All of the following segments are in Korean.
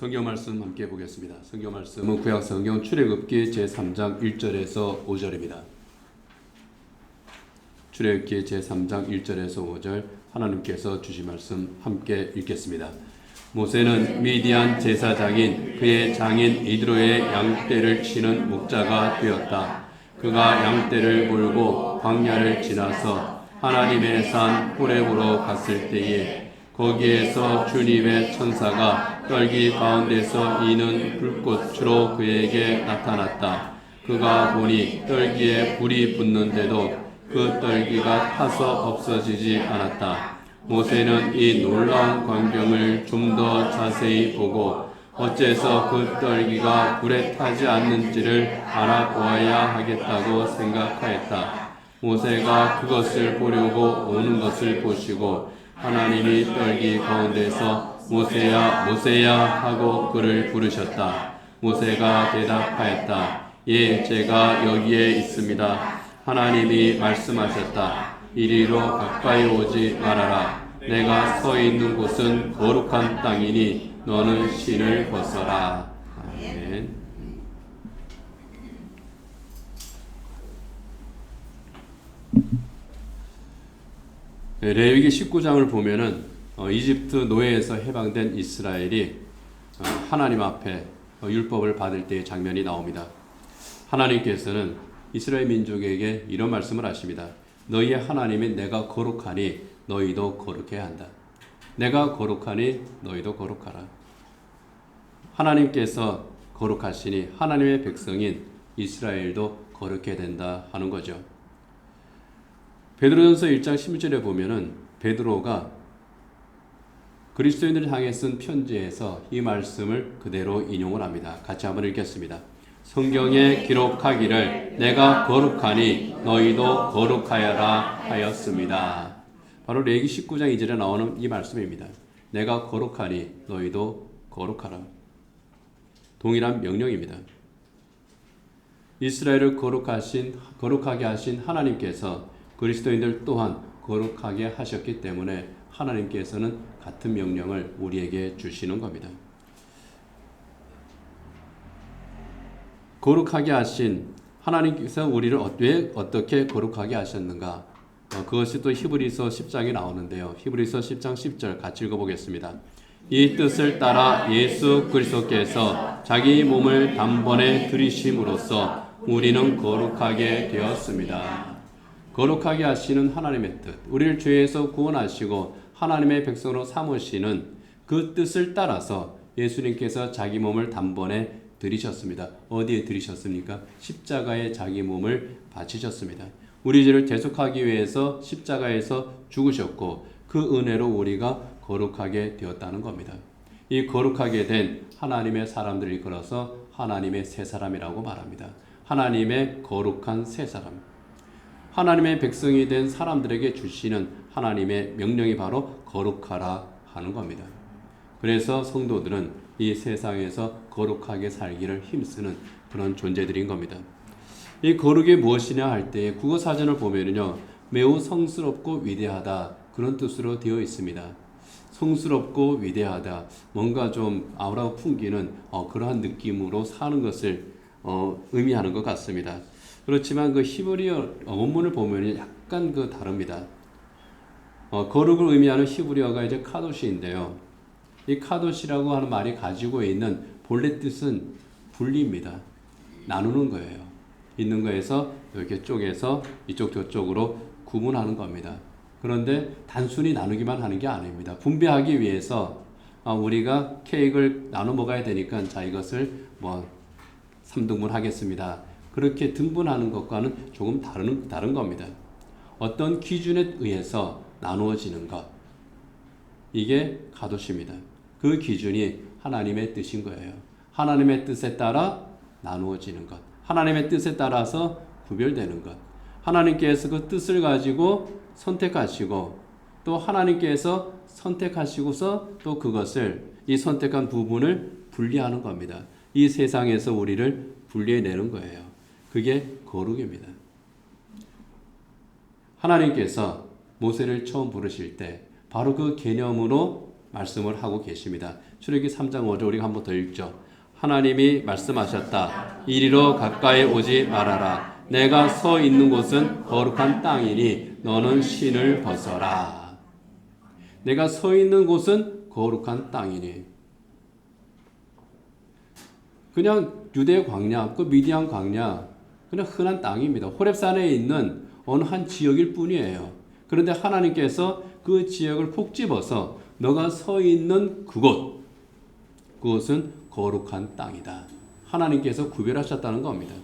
성경 말씀 함께 보겠습니다. 성경 말씀은 구약 성경 출애굽기 제3장 1절에서 5절입니다. 출애굽기 제3장 1절에서 5절 하나님께서 주신 말씀 함께 읽겠습니다. 모세는 미디안 제사장인 그의 장인 이드로의 양떼를 치는 목자가 되었다. 그가 양떼를 몰고 광야를 지나서 하나님의 산 호렙으로 갔을 때에 거기에서 주님의 천사가 떨기 가운데서 이는 불꽃으로 그에게 나타났다. 그가 보니 떨기에 불이 붙는데도 그 떨기가 타서 없어지지 않았다. 모세는 이 놀라운 광경을 좀 더 자세히 보고 어째서 그 떨기가 불에 타지 않는지를 알아보아야 하겠다고 생각하였다. 모세가 그것을 보려고 오는 것을 보시고 하나님이 떨기 가운데서 모세야 모세야 하고 그를 부르셨다. 모세가 대답하였다. 예, 제가 여기에 있습니다. 하나님이 말씀하셨다. 이리로 가까이 오지 말아라. 내가 서 있는 곳은 거룩한 땅이니 너는 신을 벗어라. 아멘. 레위기 19장을 보면은 이집트 노예에서 해방된 이스라엘이 하나님 앞에 율법을 받을 때의 장면이 나옵니다. 하나님께서는 이스라엘 민족에게 이런 말씀을 하십니다. 너희의 하나님인 내가 거룩하니 너희도 거룩해야 한다. 내가 거룩하니 너희도 거룩하라. 하나님께서 거룩하시니 하나님의 백성인 이스라엘도 거룩해야 된다 하는 거죠. 베드로전서 1장 11절에 보면은 베드로가 그리스도인들을 향해 쓴 편지에서 이 말씀을 그대로 인용을 합니다. 같이 한번 읽겠습니다. 성경에 기록하기를 내가 거룩하니 너희도 거룩하여라 하였습니다. 바로 레위기 19장 2절에 나오는 이 말씀입니다. 내가 거룩하니 너희도 거룩하라. 동일한 명령입니다. 이스라엘을 거룩하게 하신 하나님께서 그리스도인들 또한 거룩하게 하셨기 때문에 하나님께서는 같은 명령을 우리에게 주시는 겁니다. 거룩하게 하신 하나님께서 우리를 왜 어떻게 거룩하게 하셨는가? 그것이 또 히브리서 10장에 나오는데요. 히브리서 10장 10절 같이 읽어보겠습니다. 이 뜻을 따라 예수 그리스도께서 자기 몸을 단번에 들이심으로써 우리는 거룩하게 되었습니다. 거룩하게 하시는 하나님의 뜻, 우리를 죄에서 구원하시고 하나님의 백성으로 삼으시는 그 뜻을 따라서 예수님께서 자기 몸을 단번에 들이셨습니다. 어디에 들이셨습니까? 십자가에 자기 몸을 바치셨습니다. 우리 죄를 대속하기 위해서 십자가에서 죽으셨고 그 은혜로 우리가 거룩하게 되었다는 겁니다. 이 거룩하게 된 하나님의 사람들을 이끌어서 하나님의 새 사람이라고 말합니다. 하나님의 거룩한 새 사람. 하나님의 백성이 된 사람들에게 주시는 하나님의 명령이 바로 거룩하라 하는 겁니다. 그래서 성도들은 이 세상에서 거룩하게 살기를 힘쓰는 그런 존재들인 겁니다. 이 거룩이 무엇이냐 할 때 국어사전을 보면요, 매우 성스럽고 위대하다 그런 뜻으로 되어 있습니다. 성스럽고 위대하다, 뭔가 좀 아우라고 풍기는 그러한 느낌으로 사는 것을 의미하는 것 같습니다. 그렇지만 그 히브리어 원문을 보면 약간 다릅니다. 거룩을 의미하는 히브리어가 이제 카도시인데요. 이 카도시라고 하는 말이 가지고 있는 본래 뜻은 분리입니다. 나누는 거예요. 있는 거에서 이렇게 쪼개서 이쪽 저쪽으로 구분하는 겁니다. 그런데 단순히 나누기만 하는 게 아닙니다. 분배하기 위해서 우리가 케이크를 나눠 먹어야 되니까 자 이것을 3등분 하겠습니다. 그렇게 등분하는 것과는 조금 다른 겁니다. 어떤 기준에 의해서 나누어지는 것, 이게 가도시입니다. 그 기준이 하나님의 뜻인 거예요. 하나님의 뜻에 따라 나누어지는 것, 하나님의 뜻에 따라서 구별되는 것, 하나님께서 그 뜻을 가지고 선택하시고 또 하나님께서 선택하시고서 또 그것을 이 선택한 부분을 분리하는 겁니다. 이 세상에서 우리를 분리해내는 거예요. 그게 거룩입니다. 하나님께서 모세를 처음 부르실 때 바로 그 개념으로 말씀을 하고 계십니다. 출애굽기 3장 5절 우리가 한 번 더 읽죠. 하나님이 말씀하셨다. 이리로 가까이 오지 말아라. 내가 서 있는 곳은 거룩한 땅이니 너는 신을 벗어라. 내가 서 있는 곳은 거룩한 땅이니. 그냥 유대 광야, 그 미디안 광야, 그냥 흔한 땅입니다. 호렙산에 있는 어느 한 지역일 뿐이에요. 그런데 하나님께서 그 지역을 콕 집어서 너가 서 있는 그곳은 거룩한 땅이다. 하나님께서 구별하셨다는 겁니다.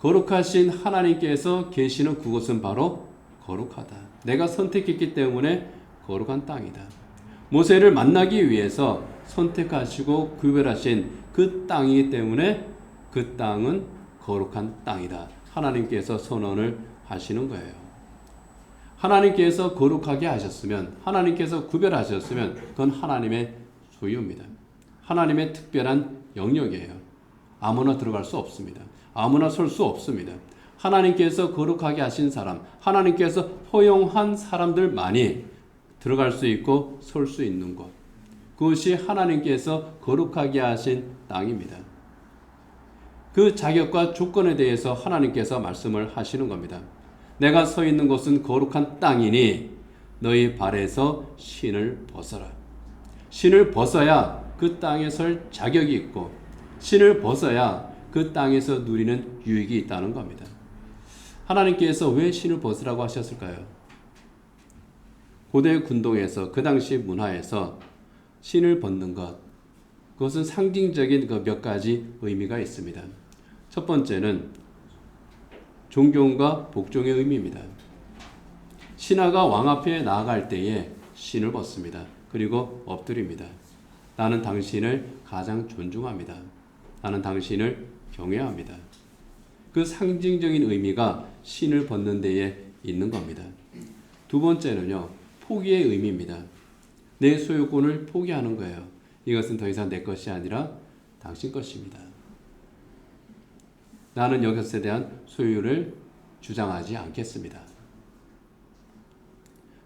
거룩하신 하나님께서 계시는 그곳은 바로 거룩하다. 내가 선택했기 때문에 거룩한 땅이다. 모세를 만나기 위해서 선택하시고 구별하신 그 땅이기 때문에 그 땅은 거룩한 땅이다. 하나님께서 선언을 하시는 거예요. 하나님께서 거룩하게 하셨으면, 하나님께서 구별하셨으면 그건 하나님의 소유입니다. 하나님의 특별한 영역이에요. 아무나 들어갈 수 없습니다. 아무나 설 수 없습니다. 하나님께서 거룩하게 하신 사람, 하나님께서 허용한 사람들만이 들어갈 수 있고 설 수 있는 곳. 그것이 하나님께서 거룩하게 하신 땅입니다. 그 자격과 조건에 대해서 하나님께서 말씀을 하시는 겁니다. 내가 서 있는 곳은 거룩한 땅이니 너희 발에서 신을 벗어라. 신을 벗어야 그 땅에 설 자격이 있고 신을 벗어야 그 땅에서 누리는 유익이 있다는 겁니다. 하나님께서 왜 신을 벗으라고 하셨을까요? 고대 군동에서 그 당시 문화에서 신을 벗는 것, 그것은 상징적인 그 몇 가지 의미가 있습니다. 첫 번째는 존경과 복종의 의미입니다. 신하가 왕 앞에 나아갈 때에 신을 벗습니다. 그리고 엎드립니다. 나는 당신을 가장 존중합니다. 나는 당신을 경외합니다. 그 상징적인 의미가 신을 벗는 데에 있는 겁니다. 두 번째는요, 포기의 의미입니다. 내 소유권을 포기하는 거예요. 이것은 더 이상 내 것이 아니라 당신 것입니다. 나는 이것에 대한 소유를 주장하지 않겠습니다.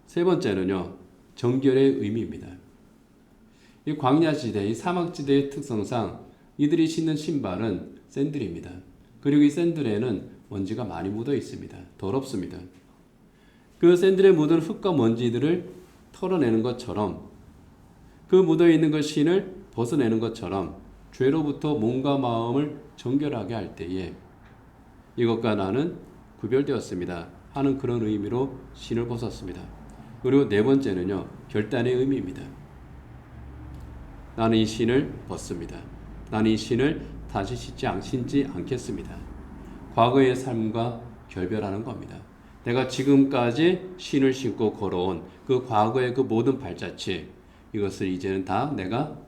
세 번째는요, 정결의 의미입니다. 이 광야지대, 이 사막지대의 특성상 이들이 신는 신발은 샌들입니다. 그리고 이 샌들에는 먼지가 많이 묻어 있습니다. 더럽습니다. 그 샌들에 묻은 흙과 먼지들을 털어내는 것처럼, 그 묻어 있는 것 신을 벗어내는 것처럼 죄로부터 몸과 마음을 정결하게 할 때에 이것과 나는 구별되었습니다 하는 그런 의미로 신을 벗었습니다. 그리고 네 번째는요, 결단의 의미입니다. 나는 이 신을 벗습니다. 나는 이 신을 다시 신지 않겠습니다. 과거의 삶과 결별하는 겁니다. 내가 지금까지 신을 신고 걸어온 그 과거의 그 모든 발자취, 이것을 이제는 다 내가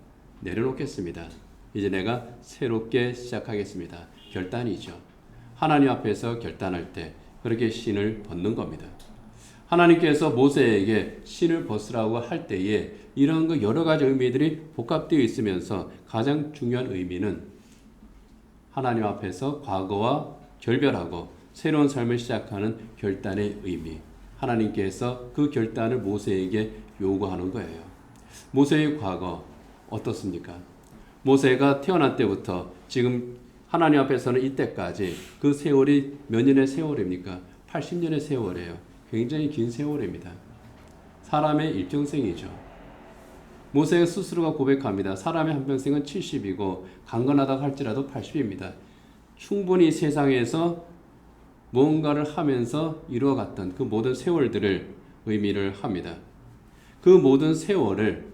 내려놓겠습니다. 이제 내가 새롭게 시작하겠습니다. 결단이죠. 하나님 앞에서 결단할 때 그렇게 신을 벗는 겁니다. 하나님께서 모세에게 신을 벗으라고 할 때에 이런 그 여러 가지 의미들이 복합되어 있으면서 가장 중요한 의미는 하나님 앞에서 과거와 결별하고 새로운 삶을 시작하는 결단의 의미. 하나님께서 그 결단을 모세에게 요구하는 거예요. 모세의 과거 어떻습니까? 모세가 태어난 때부터 지금 하나님 앞에서는 이때까지 그 세월이 몇 년의 세월입니까? 80년의 세월이에요. 굉장히 긴 세월입니다. 사람의 일평생이죠. 모세가 스스로가 고백합니다. 사람의 한평생은 70이고 강건하다 할지라도 80입니다. 충분히 세상에서 무언가를 하면서 이루어갔던 그 모든 세월들을 의미를 합니다. 그 모든 세월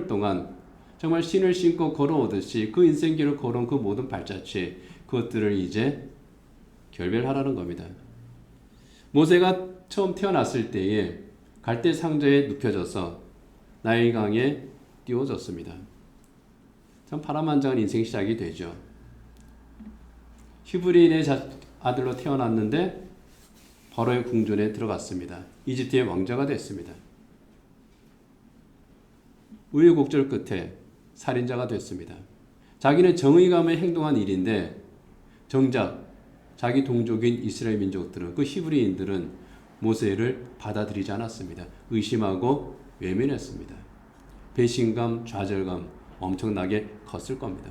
동안 정말 신을 신고 걸어오듯이 그 인생길을 걸어온 그 모든 발자취, 그것들을 이제 결별하라는 겁니다. 모세가 처음 태어났을 때에 갈대 상자에 눕혀져서 나일강에 띄워졌습니다. 참 파란만장한 인생 시작이 되죠. 히브리인의 아들로 태어났는데 바로의 궁전에 들어갔습니다. 이집트의 왕자가 됐습니다. 우여곡절 끝에 살인자가 됐습니다. 자기는 정의감에 행동한 일인데 정작 자기 동족인 이스라엘 민족들은, 그 히브리인들은 모세를 받아들이지 않았습니다. 의심하고 외면했습니다. 배신감, 좌절감 엄청나게 컸을 겁니다.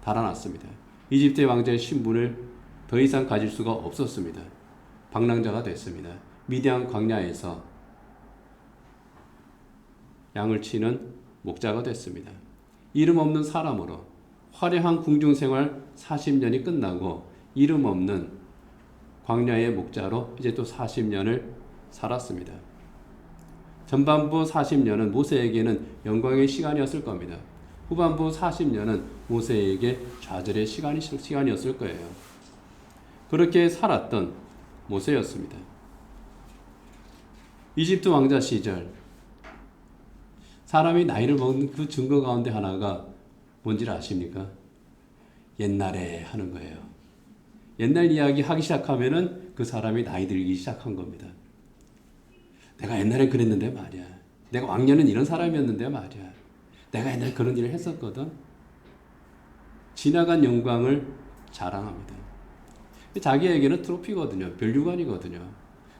달아났습니다. 이집트의 왕자의 신분을 더 이상 가질 수가 없었습니다. 방랑자가 됐습니다. 미디안 광야에서 양을 치는 목자가 됐습니다. 이름 없는 사람으로 화려한 궁중 생활 40년이 끝나고 이름 없는 광야의 목자로 이제 또 40년을 살았습니다. 전반부 40년은 모세에게는 영광의 시간이었을 겁니다. 후반부 40년은 모세에게 좌절의 시간이었을 거예요. 그렇게 살았던 모세였습니다. 이집트 왕자 시절 사람이 나이를 먹는 그 증거 가운데 하나가 뭔지를 아십니까? 옛날에 하는 거예요. 옛날 이야기 하기 시작하면은 그 사람이 나이 들기 시작한 겁니다. 내가 옛날에 그랬는데 말이야. 내가 왕년은 이런 사람이었는데 말이야. 내가 옛날에 그런 일을 했었거든. 지나간 영광을 자랑합니다. 자기에게는 트로피거든요. 밸류관이거든요.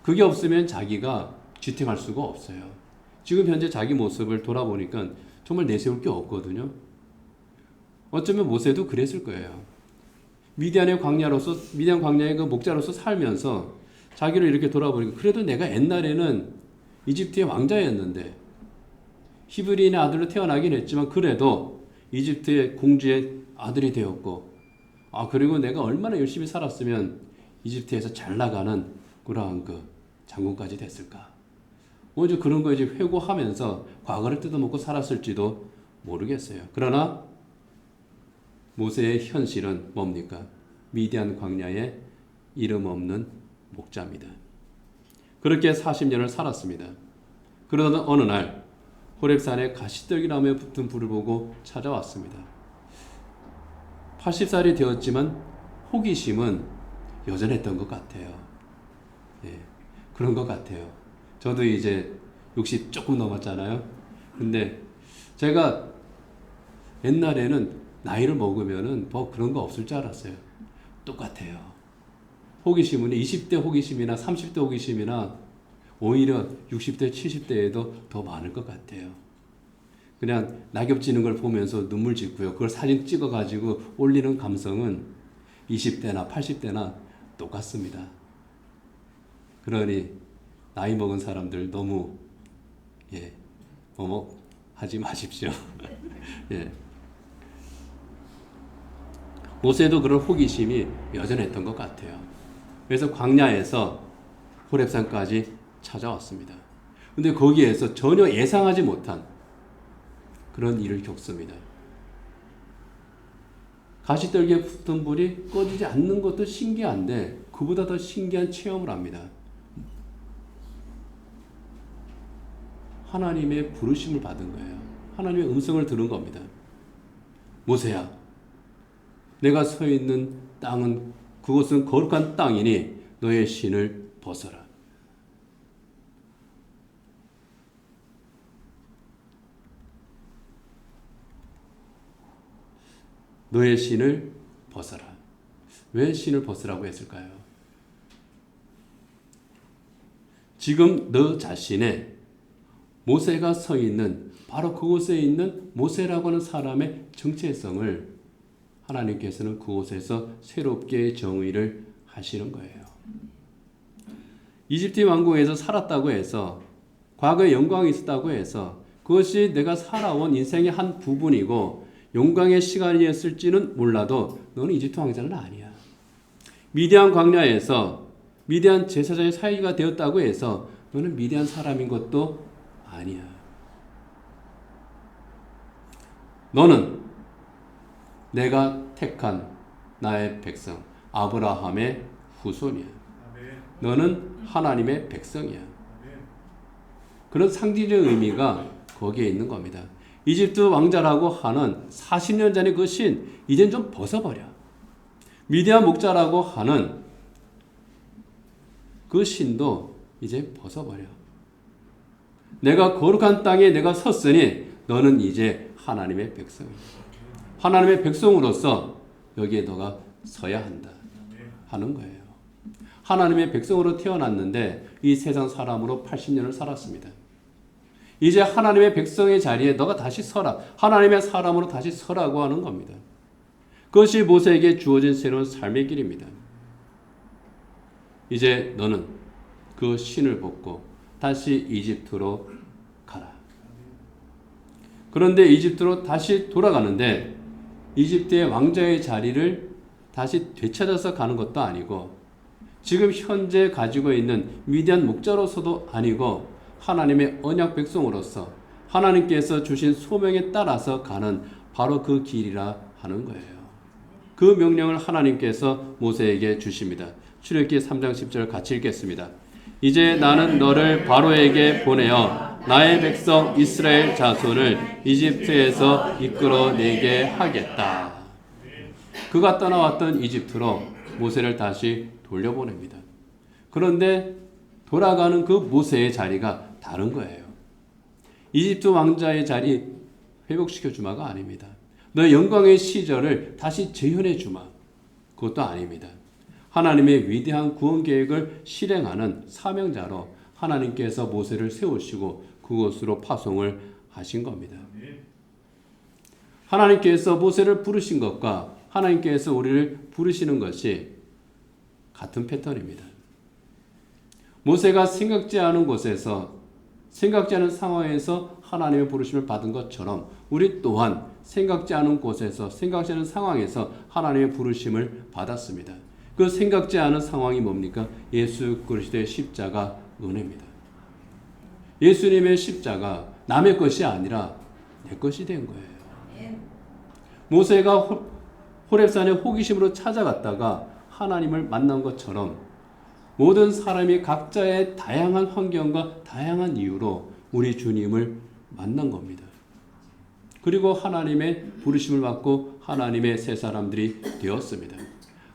그게 없으면 자기가 지탱할 수가 없어요. 지금 현재 자기 모습을 돌아보니까 정말 내세울 게 없거든요. 어쩌면 모세도 그랬을 거예요. 미디안 광야의 그 목자로서 살면서 자기를 이렇게 돌아보니까 그래도 내가 옛날에는 이집트의 왕자였는데 히브리인의 아들로 태어나긴 했지만 그래도 이집트의 공주의 아들이 되었고 그리고 내가 얼마나 열심히 살았으면 이집트에서 잘 나가는 그러한 그 장군까지 됐을까. 오히려 그런 거 이제 회고하면서 과거를 뜯어먹고 살았을지도 모르겠어요. 그러나 모세의 현실은 뭡니까? 미디안 광야의 이름 없는 목자입니다. 그렇게 40년을 살았습니다. 그러던 어느 날 호렙산에 가시떨기나무에 붙은 불을 보고 찾아왔습니다. 80살이 되었지만 호기심은 여전했던 것 같아요. 그런 것 같아요. 저도 이제 60 조금 넘었잖아요. 근데 제가 옛날에는 나이를 먹으면은 뭐 그런 거 없을 줄 알았어요. 똑같아요. 호기심은 20대 호기심이나 30대 호기심이나 오히려 60대, 70대에도 더 많을 것 같아요. 그냥 낙엽 지는 걸 보면서 눈물 짓고요. 그걸 사진 찍어가지고 올리는 감성은 20대나 80대나 똑같습니다. 그러니 나이 먹은 사람들 너무 하지 마십시오. 모세도 그런 호기심이 여전했던 것 같아요. 그래서 광야에서 호렙산까지 찾아왔습니다. 근데 거기에서 전혀 예상하지 못한 그런 일을 겪습니다. 가시떨기에 붙은 불이 꺼지지 않는 것도 신기한데 그보다 더 신기한 체험을 합니다. 하나님의 부르심을 받은 거예요. 하나님의 음성을 들은 겁니다. 모세야, 내가 서 있는 땅은 그곳은 거룩한 땅이니 너의 신을 벗어라. 너의 신을 벗어라. 왜 신을 벗으라고 했을까요? 지금 너 자신의 모세가 서 있는 바로 그곳에 있는 모세라고 하는 사람의 정체성을 하나님께서는 그곳에서 새롭게 정의를 하시는 거예요. 이집트 왕국에서 살았다고 해서 과거에 영광이 있었다고 해서 그것이 내가 살아온 인생의 한 부분이고 영광의 시간이었을지는 몰라도 너는 이집트 왕자는 아니야. 미디안 광야에서 미디안 제사장의 사이가 되었다고 해서 너는 미디안 사람인 것도 아니야. 너는 내가 택한 나의 백성 아브라함의 후손이야. 너는 하나님의 백성이야. 그런 상징적 의미가 거기에 있는 겁니다. 이집트 왕자라고 하는 40년 전의 그 신 이젠 좀 벗어버려. 미디안 목자라고 하는 그 신도 이제 벗어버려. 내가 거룩한 땅에 내가 섰으니 너는 이제 하나님의 백성이야. 하나님의 백성으로서 여기에 너가 서야 한다 하는 거예요. 하나님의 백성으로 태어났는데 이 세상 사람으로 80년을 살았습니다. 이제 하나님의 백성의 자리에 너가 다시 서라. 하나님의 사람으로 다시 서라고 하는 겁니다. 그것이 모세에게 주어진 새로운 삶의 길입니다. 이제 너는 그 신을 벗고 다시 이집트로 가라. 그런데 이집트로 다시 돌아가는데 이집트의 왕자의 자리를 다시 되찾아서 가는 것도 아니고 지금 현재 가지고 있는 위대한 목자로서도 아니고 하나님의 언약 백성으로서 하나님께서 주신 소명에 따라서 가는 바로 그 길이라 하는 거예요. 그 명령을 하나님께서 모세에게 주십니다. 출애굽기 3장 10절 같이 읽겠습니다. 이제 나는 너를 바로에게 보내어 나의 백성 이스라엘 자손을 이집트에서 이끌어내게 하겠다. 그가 떠나왔던 이집트로 모세를 다시 돌려보냅니다. 그런데 돌아가는 그 모세의 자리가 다른 거예요. 이집트 왕자의 자리 회복시켜 주마가 아닙니다. 너 영광의 시절을 다시 재현해 주마. 그것도 아닙니다. 하나님의 위대한 구원 계획을 실행하는 사명자로 하나님께서 모세를 세우시고 그곳으로 파송을 하신 겁니다. 하나님께서 모세를 부르신 것과 하나님께서 우리를 부르시는 것이 같은 패턴입니다. 모세가 생각지 않은 곳에서 생각지 않은 상황에서 하나님의 부르심을 받은 것처럼 우리 또한 생각지 않은 곳에서 생각지 않은 상황에서 하나님의 부르심을 받았습니다. 그 생각지 않은 상황이 뭡니까? 예수 그리스도의 십자가 은혜입니다. 예수님의 십자가 남의 것이 아니라 내 것이 된 거예요. 모세가 호렙산에 호기심으로 찾아갔다가 하나님을 만난 것처럼 모든 사람이 각자의 다양한 환경과 다양한 이유로 우리 주님을 만난 겁니다. 그리고 하나님의 부르심을 받고 하나님의 새 사람들이 되었습니다.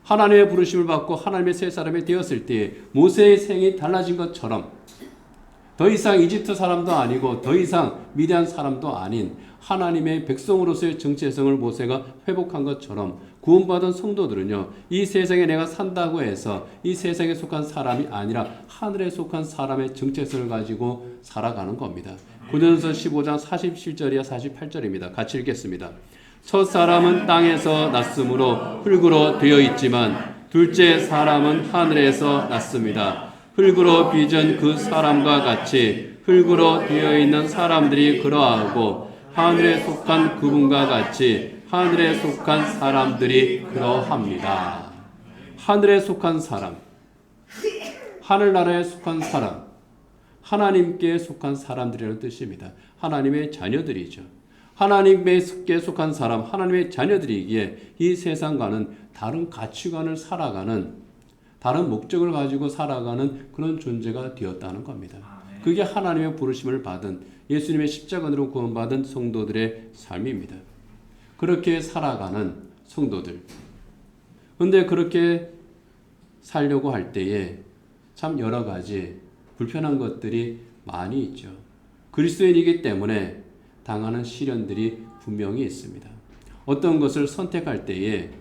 하나님의 부르심을 받고 하나님의 새 사람이 되었을 때 모세의 생이 달라진 것처럼 더 이상 이집트 사람도 아니고 더 이상 미디안 사람도 아닌 하나님의 백성으로서의 정체성을 모세가 회복한 것처럼 구원받은 성도들은요, 이 세상에 내가 산다고 해서 이 세상에 속한 사람이 아니라 하늘에 속한 사람의 정체성을 가지고 살아가는 겁니다. 고린도전서 15장 47절이야 48절입니다. 같이 읽겠습니다. 첫 사람은 땅에서 났으므로 흙으로 되어 있지만 둘째 사람은 하늘에서 났습니다. 흙으로 빚은 그 사람과 같이 흙으로 되어 있는 사람들이 그러하고 하늘에 속한 그분과 같이 하늘에 속한 사람들이 그러합니다. 하늘에 속한 사람, 하늘나라에 속한 사람, 하나님께 속한 사람들이라는 뜻입니다. 하나님의 자녀들이죠. 하나님께 속한 사람, 하나님의 자녀들이기에 이 세상과는 다른 가치관을 살아가는, 다른 목적을 가지고 살아가는 그런 존재가 되었다는 겁니다. 그게 하나님의 부르심을 받은 예수님의 십자가로 구원받은 성도들의 삶입니다. 그렇게 살아가는 성도들. 근데 그렇게 살려고 할 때에 참 여러 가지 불편한 것들이 많이 있죠. 그리스도인이기 때문에 당하는 시련들이 분명히 있습니다. 어떤 것을 선택할 때에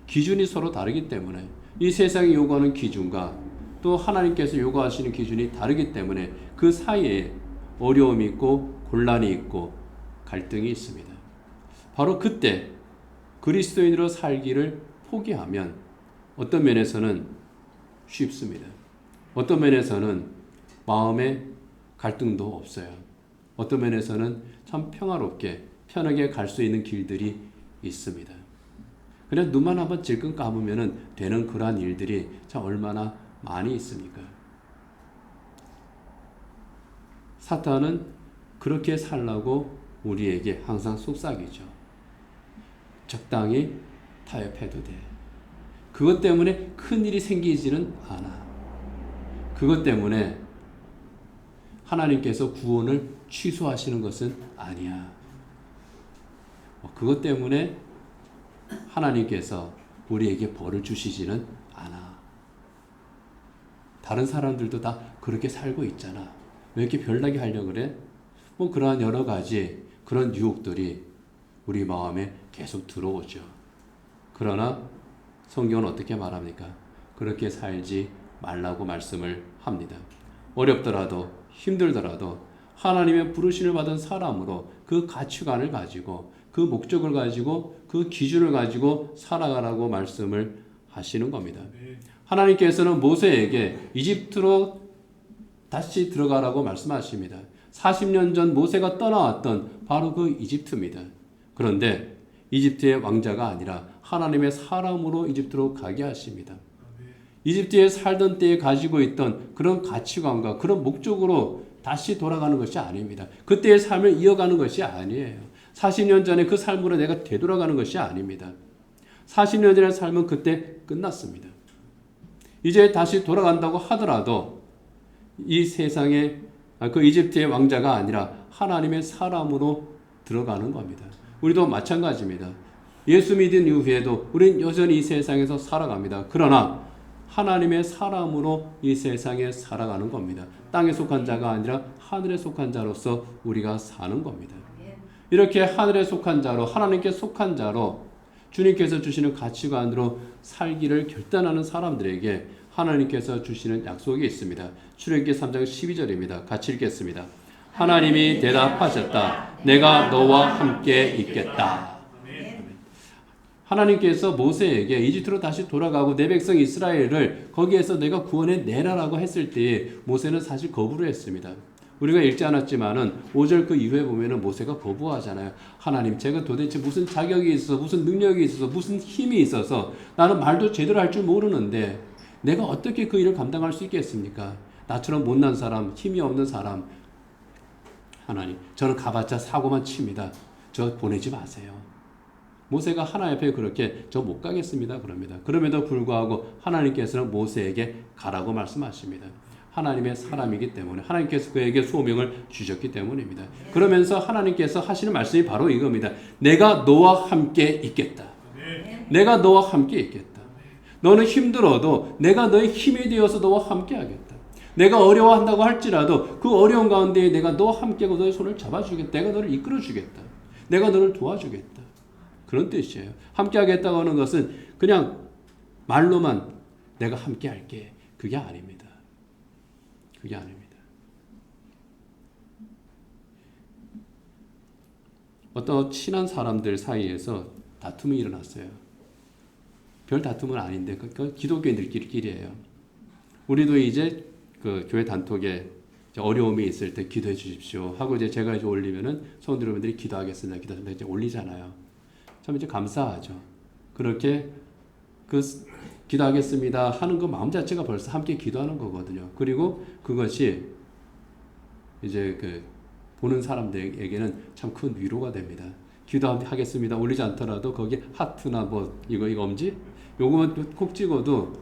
기준이 서로 다르기 때문에 이 세상이 요구하는 기준과 또 하나님께서 요구하시는 기준이 다르기 때문에 그 사이에 어려움이 있고 곤란이 있고 갈등이 있습니다. 바로 그때 그리스도인으로 살기를 포기하면 어떤 면에서는 쉽습니다. 어떤 면에서는 마음에 갈등도 없어요. 어떤 면에서는 참 평화롭게 편하게 갈 수 있는 길들이 있습니다. 그냥 눈만 한번 질끈 감으면 되는 그러한 일들이 참 얼마나 많이 있습니까? 사탄은 그렇게 살라고 우리에게 항상 속삭이죠. 적당히 타협해도 돼. 그것 때문에 큰 일이 생기지는 않아. 그것 때문에 하나님께서 구원을 취소하시는 것은 아니야. 그것 때문에 하나님께서 우리에게 벌을 주시지는 않아. 다른 사람들도 다 그렇게 살고 있잖아. 왜 이렇게 별나게 하려고 그래? 그러한 여러 가지 그런 유혹들이 우리 마음에 계속 들어오죠. 그러나 성경은 어떻게 말합니까? 그렇게 살지 말라고 말씀을 합니다. 어렵더라도 힘들더라도 하나님의 부르심을 받은 사람으로 그 가치관을 가지고 그 목적을 가지고 그 기준을 가지고 살아가라고 말씀을 하시는 겁니다. 하나님께서는 모세에게 이집트로 다시 들어가라고 말씀하십니다. 40년 전 모세가 떠나왔던 바로 그 이집트입니다. 그런데 이집트의 왕자가 아니라 하나님의 사람으로 이집트로 가게 하십니다. 이집트에 살던 때에 가지고 있던 그런 가치관과 그런 목적으로 다시 돌아가는 것이 아닙니다. 그때의 삶을 이어가는 것이 아니에요. 40년 전에 그 삶으로 내가 되돌아가는 것이 아닙니다. 40년 전의 삶은 그때 끝났습니다. 이제 다시 돌아간다고 하더라도 이 세상에 그 이집트의 왕자가 아니라 하나님의 사람으로 들어가는 겁니다. 우리도 마찬가지입니다. 예수 믿은 이후에도 우리는 여전히 이 세상에서 살아갑니다. 그러나 하나님의 사람으로 이 세상에 살아가는 겁니다. 땅에 속한 자가 아니라 하늘에 속한 자로서 우리가 사는 겁니다. 이렇게 하늘에 속한 자로 하나님께 속한 자로 주님께서 주시는 가치관으로 살기를 결단하는 사람들에게 하나님께서 주시는 약속이 있습니다. 출애굽기 3장 12절입니다. 같이 읽겠습니다. 하나님이 대답하셨다. 내가 너와 함께 있겠다. 하나님께서 모세에게 이집트로 다시 돌아가고 내 백성 이스라엘을 거기에서 내가 구원해 내라라고 했을 때에 모세는 사실 거부를 했습니다. 우리가 읽지 않았지만은 5절 그 이후에 보면은 모세가 거부하잖아요. 하나님, 제가 도대체 무슨 자격이 있어서, 무슨 능력이 있어서, 무슨 힘이 있어서 나는 말도 제대로 할 줄 모르는데 내가 어떻게 그 일을 감당할 수 있겠습니까? 나처럼 못난 사람, 힘이 없는 사람. 하나님, 저는 가봤자 사고만 칩니다. 저 보내지 마세요. 모세가 하나님 앞에 그렇게 저 못 가겠습니다 그럽니다. 그럼에도 불구하고 하나님께서는 모세에게 가라고 말씀하십니다. 하나님의 사람이기 때문에 하나님께서 그에게 소명을 주셨기 때문입니다. 그러면서 하나님께서 하시는 말씀이 바로 이겁니다. 내가 너와 함께 있겠다. 내가 너와 함께 있겠다. 너는 힘들어도 내가 너의 힘이 되어서 너와 함께 하겠다. 내가 어려워한다고 할지라도 그 어려운 가운데 내가 너와 함께하고 너의 손을 잡아주겠다. 내가 너를 이끌어주겠다. 내가 너를 도와주겠다. 그런 뜻이에요. 함께 하겠다고 하는 것은 그냥 말로만 내가 함께 할게. 그게 아닙니다. 그게 아닙니다. 어떤 친한 사람들 사이에서 다툼이 일어났어요. 별 다툼은 아닌데 그 기독교인들끼리예요. 우리도 이제 그 교회 단톡에 어려움이 있을 때 기도해 주십시오 하고 이제 제가 이제 올리면은 성도 여러분들이 기도하겠습니다. 기도하겠습니다. 이제 올리잖아요. 참 이제 감사하죠. 그렇게 그 기도하겠습니다 하는 그 마음 자체가 벌써 함께 기도하는 거거든요. 그리고 그것이 이제 그 보는 사람들에게는 참 큰 위로가 됩니다. 기도하겠습니다 올리지 않더라도 거기 하트나 뭐 이거 엄지 요거만 콕 찍어도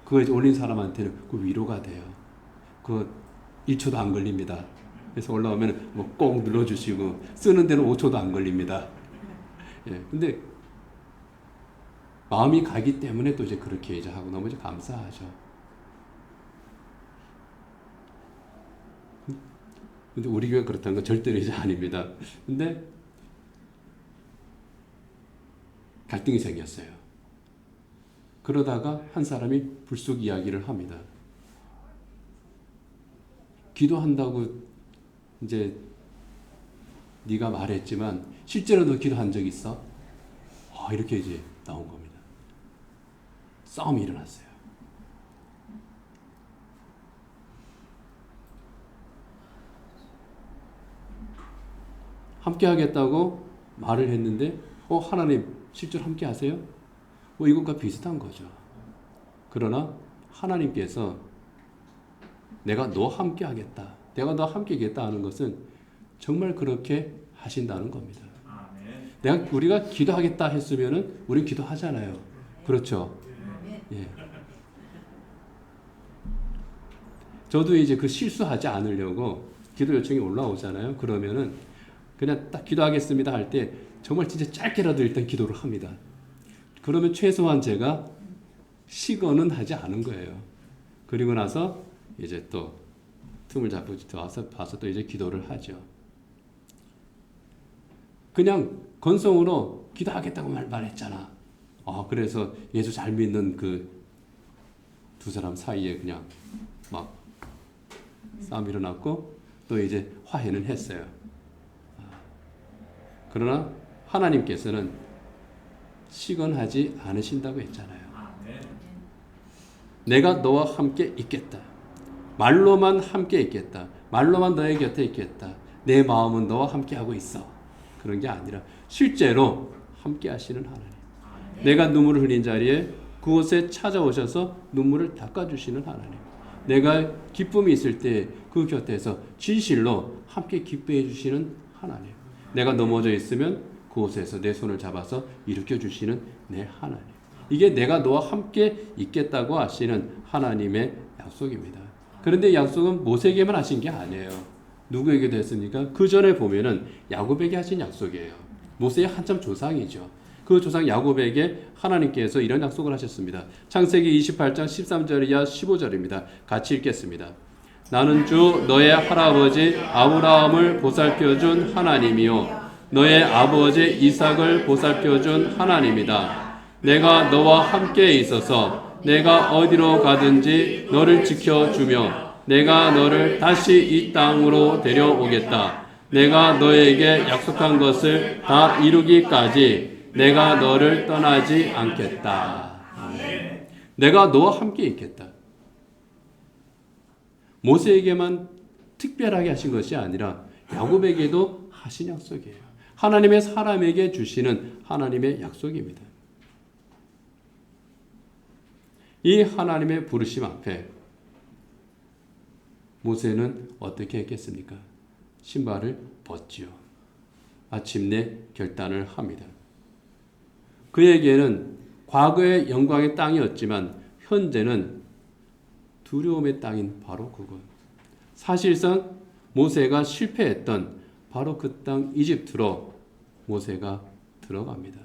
그거 이제 올린 사람한테는 그 위로가 돼요. 그 1초도 안 걸립니다. 그래서 올라오면 뭐 꼭 눌러주시고 쓰는 데는 5초도 안 걸립니다. 예, 근데 마음이 가기 때문에 또 이제 그렇게 이제 하고 너무 이제 감사하죠. 근데 우리 교회 그렇다는 건 절대로 이제 아닙니다. 근데 갈등이 생겼어요. 그러다가 한 사람이 불쑥 이야기를 합니다. 기도한다고 이제 네가 말했지만 실제로 너 기도한 적 있어? 이렇게 이제 나온 겁니다. 싸움이 일어났어요. 함께 하겠다고 말을 했는데 하나님 실제로 함께 하세요? 이것과 비슷한 거죠. 그러나 하나님께서 내가 너 함께 하겠다. 내가 너 함께 하겠다 하는 것은 정말 그렇게 하신다는 겁니다. 우리가 기도하겠다 했으면은 우리 기도하잖아요. 그렇죠? 예. 저도 이제 그 실수하지 않으려고 기도 요청이 올라오잖아요. 그러면은 그냥 딱 기도하겠습니다 할 때 정말 진짜 짧게라도 일단 기도를 합니다. 그러면 최소한 제가 식어는 하지 않은 거예요. 그리고 나서 이제 또 틈을 잡고 봐서 또 이제 기도를 하죠. 그냥 건성으로 기도하겠다고 말했잖아. 그래서 예수 잘 믿는 그 두 사람 사이에 그냥 막 싸움이 일어났고 또 이제 화해는 했어요. 그러나 하나님께서는 시건하지 않으신다고 했잖아요. 내가 너와 함께 있겠다. 말로만 함께 있겠다. 말로만 너의 곁에 있겠다. 내 마음은 너와 함께 하고 있어. 그런 게 아니라 실제로 함께 하시는 하나님. 내가 눈물을 흘린 자리에 그곳에 찾아오셔서 눈물을 닦아주시는 하나님. 내가 기쁨이 있을 때 그 곁에서 진실로 함께 기뻐해 주시는 하나님. 내가 넘어져 있으면 그곳에서 내 손을 잡아서 일으켜 주시는 내 하나님. 이게 내가 너와 함께 있겠다고 하시는 하나님의 약속입니다. 그런데 약속은 모세에게만 하신 게 아니에요. 누구에게도 했습니까? 그 전에 보면은 야곱에게 하신 약속이에요. 모세의 한참 조상이죠. 그 조상 야곱에게 하나님께서 이런 약속을 하셨습니다. 창세기 28장 13절 이하 15절입니다. 같이 읽겠습니다. 나는 주 너의 할아버지 아브라함을 보살펴준 하나님이요 너의 아버지 이삭을 보살펴준 하나님이다. 내가 너와 함께 있어서 내가 어디로 가든지 너를 지켜주며 내가 너를 다시 이 땅으로 데려오겠다. 내가 너에게 약속한 것을 다 이루기까지 내가 너를 떠나지 않겠다. 내가 너와 함께 있겠다. 모세에게만 특별하게 하신 것이 아니라 야곱에게도 하신 약속이에요. 하나님의 사람에게 주시는 하나님의 약속입니다. 이 하나님의 부르심 앞에 모세는 어떻게 했겠습니까? 신발을 벗지요. 마침내 결단을 합니다. 그에게는 과거의 영광의 땅이었지만 현재는 두려움의 땅인 바로 그곳. 사실상 모세가 실패했던 바로 그 땅 이집트로 모세가 들어갑니다.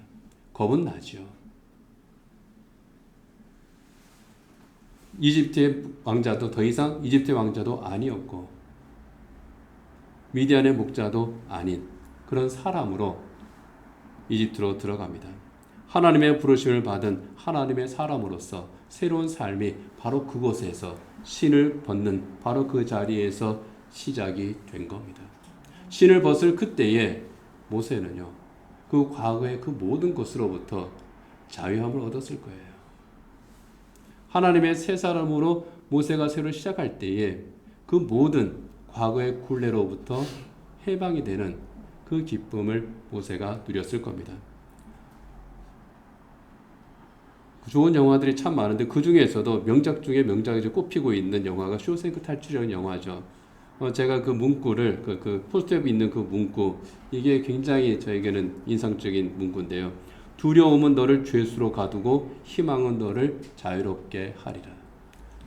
겁은 나죠. 이집트의 왕자도 더 이상 이집트의 왕자도 아니었고 미디안의 목자도 아닌 그런 사람으로 이집트로 들어갑니다. 하나님의 부르심을 받은 하나님의 사람으로서 새로운 삶이 바로 그곳에서 신을 벗는 바로 그 자리에서 시작이 된 겁니다. 신을 벗을 그때에 모세는요, 그 과거의 그 모든 것으로부터 자유함을 얻었을 거예요. 하나님의 새 사람으로 모세가 새로 시작할 때에 그 모든 과거의 굴레로부터 해방이 되는 그 기쁨을 모세가 누렸을 겁니다. 좋은 영화들이 참 많은데 그 중에서도 명작 중에 명작이 꼽히고 있는 영화가 쇼생크 탈출이라는 영화죠. 제가 그 문구를 그 포스터에 있는 그 문구 이게 굉장히 저에게는 인상적인 문구인데요. 두려움은 너를 죄수로 가두고 희망은 너를 자유롭게 하리라.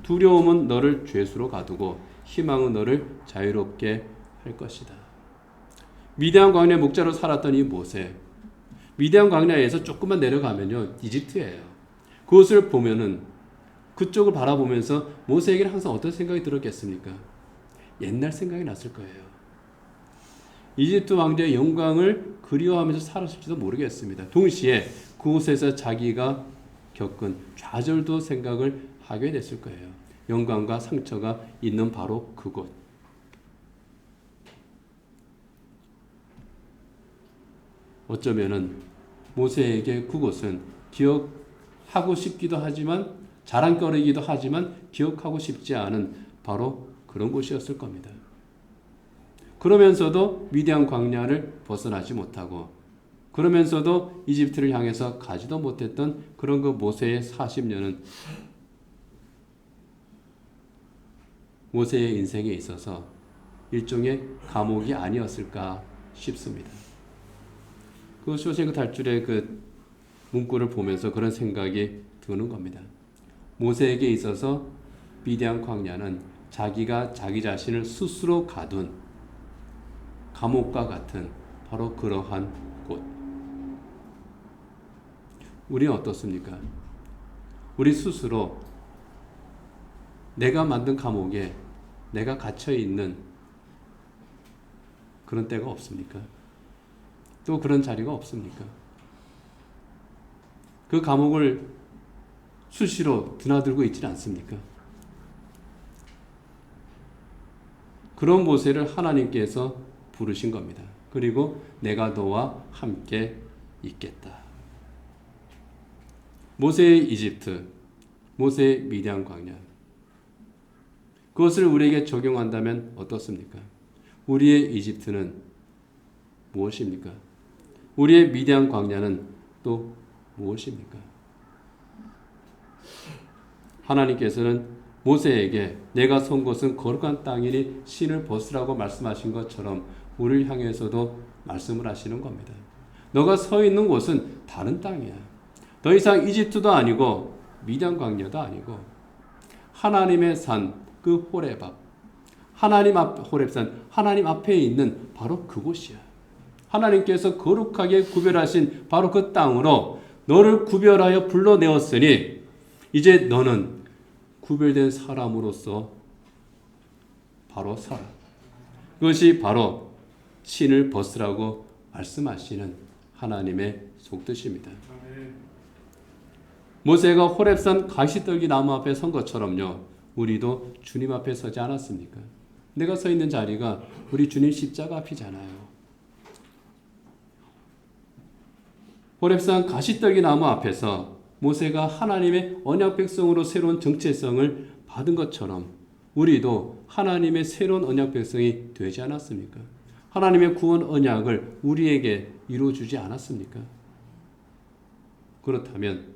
두려움은 너를 죄수로 가두고 희망은 너를 자유롭게 할 것이다. 미디안 광야 목자로 살았던 이 모세. 미디안 광야에서 조금만 내려가면요 이집트예요. 그것을 보면은 그쪽을 바라보면서 모세에게는 항상 어떤 생각이 들었겠습니까? 옛날 생각이 났을 거예요. 이집트 왕자의 영광을 그리워하면서 살았을지도 모르겠습니다. 동시에 그곳에서 자기가 겪은 좌절도 생각을 하게 됐을 거예요. 영광과 상처가 있는 바로 그곳. 어쩌면은 모세에게 그곳은 기억하고 싶기도 하지만 자랑거리기도 하지만 기억하고 싶지 않은 바로 그런 곳이었을 겁니다. 그러면서도 미디안 광야를 벗어나지 못하고 그러면서도 이집트를 향해서 가지도 못했던 그런 그 모세의 40년은 모세의 인생에 있어서 일종의 감옥이 아니었을까 싶습니다. 그 쇼생크 탈출의 그 문구를 보면서 그런 생각이 드는 겁니다. 모세에게 있어서 미디안 광야는 자기가 자기 자신을 스스로 가둔 감옥과 같은 바로 그러한 곳. 우리는 어떻습니까? 우리 스스로 내가 만든 감옥에 내가 갇혀 있는 그런 때가 없습니까? 또 그런 자리가 없습니까? 그 감옥을 수시로 드나들고 있지는 않습니까? 그런 모세를 하나님께서 부르신 겁니다. 그리고 내가 너와 함께 있겠다. 모세의 이집트, 모세의 미디안 광야. 그것을 우리에게 적용한다면 어떻습니까? 우리의 이집트는 무엇입니까? 우리의 미디안 광야는 또 무엇입니까? 하나님께서는 모세에게 내가 선 곳은 거룩한 땅이니 신을 벗으라고 말씀하신 것처럼 우리를 향해서도 말씀을 하시는 겁니다. 너가 서 있는 곳은 다른 땅이야. 더 이상 이집트도 아니고 미디안 광야도 아니고 하나님의 산, 그 호렙압, 호렙산, 하나님 앞에 있는 바로 그곳이야. 하나님께서 거룩하게 구별하신 바로 그 땅으로 너를 구별하여 불러내었으니 이제 너는 구별된 사람으로서 바로 살아. 그것이 바로 신을 벗으라고 말씀하시는 하나님의 속뜻입니다. 모세가 호렙산 가시떨기 나무 앞에 선 것처럼요. 우리도 주님 앞에 서지 않았습니까? 내가 서 있는 자리가 우리 주님 십자가 앞이잖아요. 호렙산 가시떨기 나무 앞에서 모세가 하나님의 언약 백성으로 새로운 정체성을 받은 것처럼 우리도 하나님의 새로운 언약 백성이 되지 않았습니까? 하나님의 구원 언약을 우리에게 이루어주지 않았습니까? 그렇다면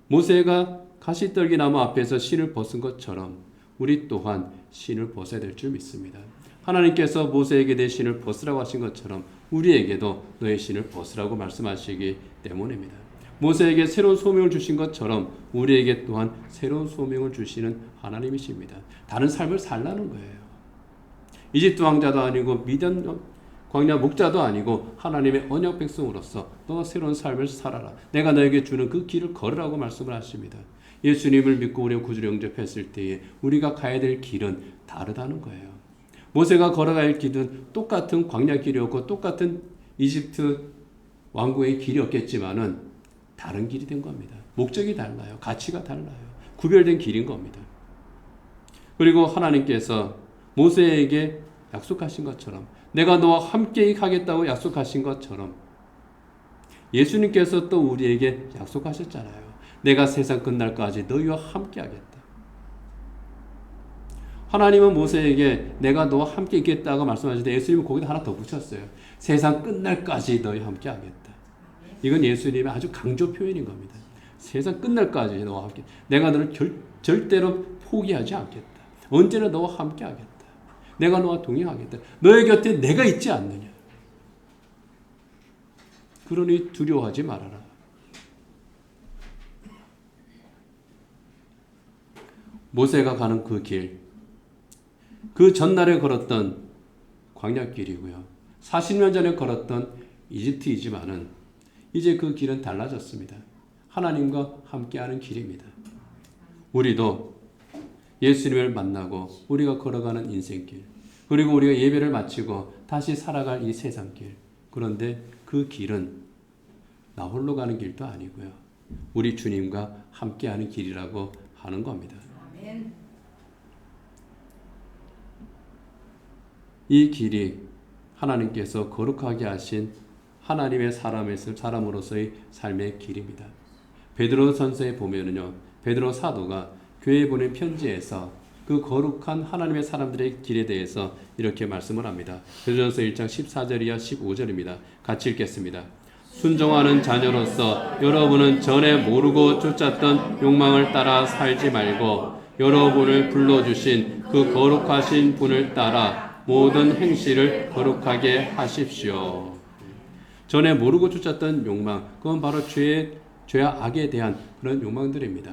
모세가 가시떨기 나무 앞에서 신을 벗은 것처럼 우리 또한 신을 벗어야 될 줄 믿습니다. 하나님께서 모세에게 내 신을 벗으라고 하신 것처럼 우리에게도 너의 신을 벗으라고 말씀하시기 때문입니다. 모세에게 새로운 소명을 주신 것처럼 우리에게 또한 새로운 소명을 주시는 하나님이십니다. 다른 삶을 살라는 거예요. 이집트 왕자도 아니고 미디안 광야 목자도 아니고 하나님의 언약 백성으로서 너가 새로운 삶을 살아라. 내가 너에게 주는 그 길을 걸으라고 말씀을 하십니다. 예수님을 믿고 우리가 구주를 영접했을 때에 우리가 가야 될 길은 다르다는 거예요. 모세가 걸어갈 길은 똑같은 광야 길이었고 똑같은 이집트 왕국의 길이었겠지만은 다른 길이 된 겁니다. 목적이 달라요. 가치가 달라요. 구별된 길인 겁니다. 그리고 하나님께서 모세에게 약속하신 것처럼 내가 너와 함께 가겠다고 약속하신 것처럼 예수님께서 또 우리에게 약속하셨잖아요. 내가 세상 끝날까지 너희와 함께 하겠다. 하나님은 모세에게 내가 너와 함께 있겠다고 말씀하시는데 예수님은 거기다 하나 더 붙였어요. 세상 끝날까지 너희와 함께 하겠다. 이건 예수님의 아주 강조 표현인 겁니다. 세상 끝날까지 너와 함께. 내가 너를 절대로 포기하지 않겠다. 언제나 너와 함께 하겠다. 내가 너와 동행하겠다. 너의 곁에 내가 있지 않느냐. 그러니 두려워하지 말아라. 모세가 가는 그 길, 그 전날에 걸었던 광야길이고요. 40년 전에 걸었던 이집트이지만은 이제 그 길은 달라졌습니다. 하나님과 함께하는 길입니다. 우리도 예수님을 만나고 우리가 걸어가는 인생길, 그리고 우리가 예배를 마치고 다시 살아갈 이 세상길. 그런데 그 길은 나 홀로 가는 길도 아니고요. 우리 주님과 함께하는 길이라고 하는 겁니다. 이 길이 하나님께서 거룩하게 하신 하나님의 사람으로서의 삶의 길입니다. 베드로 전서에 보면은요, 베드로 사도가 교회에 보낸 편지에서 그 거룩한 하나님의 사람들의 길에 대해서 이렇게 말씀을 합니다. 베드로전서 1장 14절 이하 15절입니다. 같이 읽겠습니다. 순종하는 자녀로서 여러분은 전에 모르고 쫓았던 욕망을 따라 살지 말고 여러분을 불러주신 그 거룩하신 분을 따라 모든 행실을 거룩하게 하십시오. 전에 모르고 쫓았던 욕망, 그건 바로 죄와 악에 대한 그런 욕망들입니다.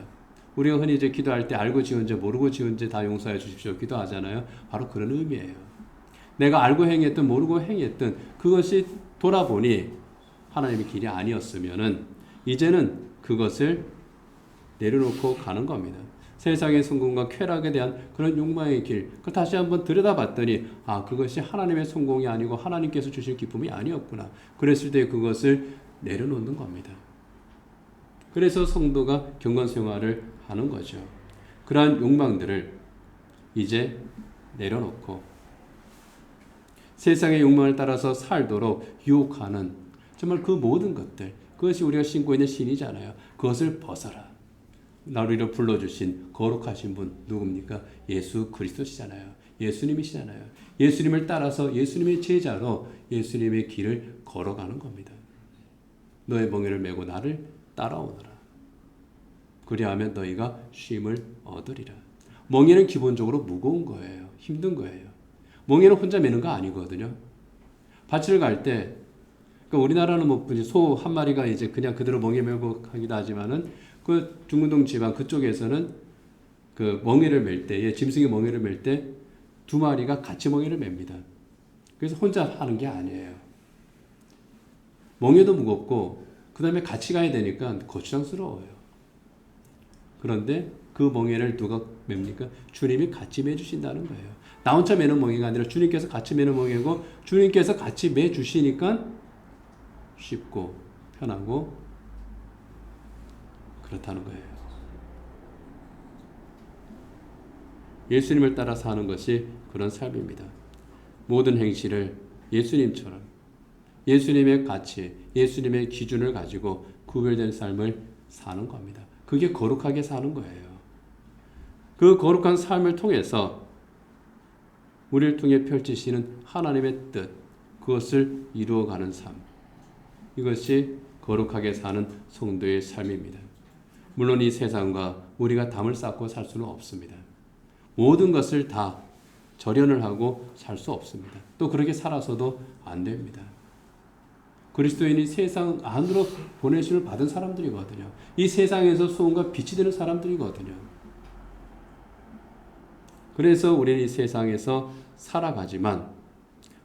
우리가 흔히 이제 기도할 때 알고 지은 죄, 모르고 지은 죄 다 용서해 주십시오 기도하잖아요. 바로 그런 의미예요. 내가 알고 행했든 모르고 행했든 그것이 돌아보니 하나님의 길이 아니었으면은 이제는 그것을 내려놓고 가는 겁니다. 세상의 성공과 쾌락에 대한 그런 욕망의 길, 그걸 다시 한번 들여다봤더니 그것이 하나님의 성공이 아니고 하나님께서 주신 기쁨이 아니었구나. 그랬을 때 그것을 내려놓는 겁니다. 그래서 성도가 경건 생활을 하는 거죠. 그러한 욕망들을 이제 내려놓고 세상의 욕망을 따라서 살도록 유혹하는 정말 그 모든 것들, 그것이 우리가 신고 있는 신이잖아요. 그것을 벗어라. 나를 불러주신 거룩하신 분 누굽니까? 예수 그리스도시잖아요. 예수님이시잖아요. 예수님을 따라서 예수님의 제자로 예수님의 길을 걸어가는 겁니다. 너의 멍에를 메고 나를 따라오너라. 그리하면 너희가 쉼을 얻으리라. 멍에는 기본적으로 무거운 거예요. 힘든 거예요. 멍에는 혼자 메는 거 아니거든요. 밭을 갈 때, 그러니까 우리나라는 뭐 소 한 마리가 이제 그냥 그대로 멍에 메고 하기도 하지만은 그 중문동 지방 그쪽에서는 그 멍에를 멜 때, 짐승의 멍에를 멜 때 두 마리가 같이 멍에를 맵니다. 그래서 혼자 하는 게 아니에요. 멍에도 무겁고 그 다음에 같이 가야 되니까 거추장스러워요. 그런데 그 멍에를 누가 맵니까? 주님이 같이 매주신다는 거예요. 나 혼자 매는 멍에가 아니라 주님께서 같이 매는 멍에고 주님께서 같이 매주시니까 쉽고 편하고 그렇다는 거예요. 예수님을 따라 사는 것이 그런 삶입니다. 모든 행실을 예수님처럼 예수님의 가치, 예수님의 기준을 가지고 구별된 삶을 사는 겁니다. 그게 거룩하게 사는 거예요. 그 거룩한 삶을 통해서 우리를 통해 펼치시는 하나님의 뜻, 그것을 이루어가는 삶. 이것이 거룩하게 사는 성도의 삶입니다. 물론 이 세상과 우리가 담을 쌓고 살 수는 없습니다. 모든 것을 다 절연을 하고 살 수 없습니다. 또 그렇게 살아서도 안 됩니다. 그리스도인이 세상 안으로 보내심을 받은 사람들이거든요. 이 세상에서 소금과 빛이 되는 사람들이거든요. 그래서 우리는 이 세상에서 살아가지만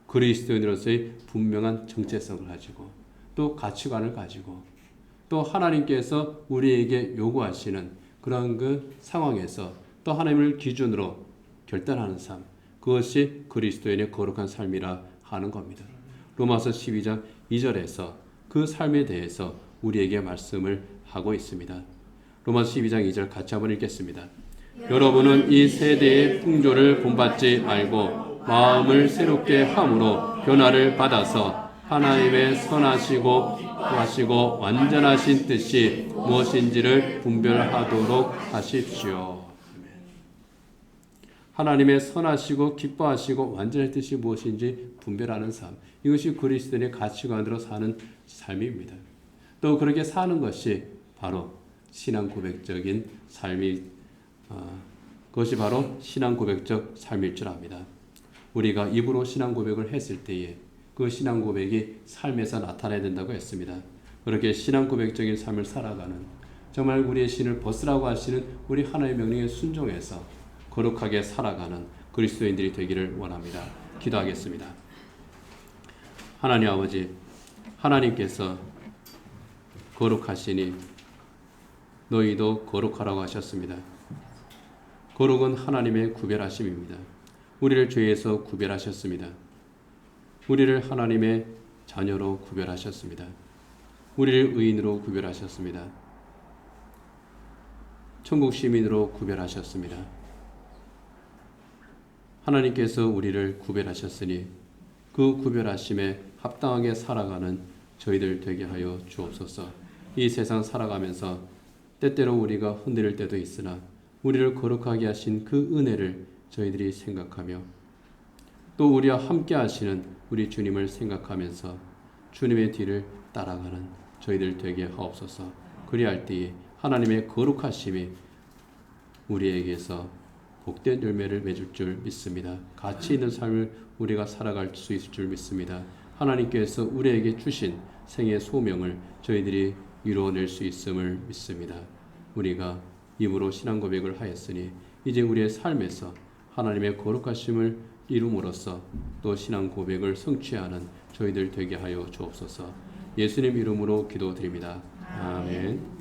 그리스도인으로서의 분명한 정체성을 가지고 또 가치관을 가지고 또 하나님께서 우리에게 요구하시는 그런 그 상황에서 또 하나님을 기준으로 결단하는 삶, 그것이 그리스도인의 거룩한 삶이라 하는 겁니다. 로마서 12장 2절에서 그 삶에 대해서 우리에게 말씀을 하고 있습니다. 로마서 12장 2절 같이 한번 읽겠습니다. 여러분은 이 세대의 풍조를 본받지 말고 마음을 새롭게 함으로 변화를 받아서 하나님의 선하시고 기뻐하시고 완전하신 뜻이 무엇인지를 분별하도록 하십시오. 하나님의 선하시고 기뻐하시고 완전한 뜻이 무엇인지 분별하는 삶. 이것이 그리스도인의 가치관으로 사는 삶입니다. 또 그렇게 사는 것이 바로 신앙 고백적인 삶이 그것이 바로 신앙 고백적 삶일 줄 압니다. 우리가 입으로 신앙 고백을 했을 때에 그 신앙 고백이 삶에서 나타나야 된다고 했습니다. 그렇게 신앙 고백적인 삶을 살아가는 정말 우리의 신을 벗으라고 하시는 우리 하나님의 명령에 순종해서 거룩하게 살아가는 그리스도인들이 되기를 원합니다. 기도하겠습니다. 하나님 아버지, 하나님께서 거룩하시니 너희도 거룩하라고 하셨습니다. 거룩은 하나님의 구별하심입니다. 우리를 죄에서 구별하셨습니다. 우리를 하나님의 자녀로 구별하셨습니다. 우리를 의인으로 구별하셨습니다. 천국 시민으로 구별하셨습니다. 하나님께서 우리를 구별하셨으니 그 구별하심에 합당하게 살아가는 저희들 되게 하여 주옵소서. 이 세상 살아가면서 때때로 우리가 흔들릴 때도 있으나 우리를 거룩하게 하신 그 은혜를 저희들이 생각하며 또 우리와 함께 하시는 우리 주님을 생각하면서 주님의 뒤를 따라가는 저희들 되게 하옵소서. 그리할 때에 하나님의 거룩하심이 우리에게서 복된 열매를 맺을 줄 믿습니다. 가치 있는 삶을 우리가 살아갈 수 있을 줄 믿습니다. 하나님께서 우리에게 주신 생의 소명을 저희들이 이루어낼 수 있음을 믿습니다. 우리가 입으로 신앙 고백을 하였으니 이제 우리의 삶에서 하나님의 거룩하심을 이룸으로써 또 신앙 고백을 성취하는 저희들 되게 하여 주옵소서. 예수님 이름으로 기도드립니다. 아멘.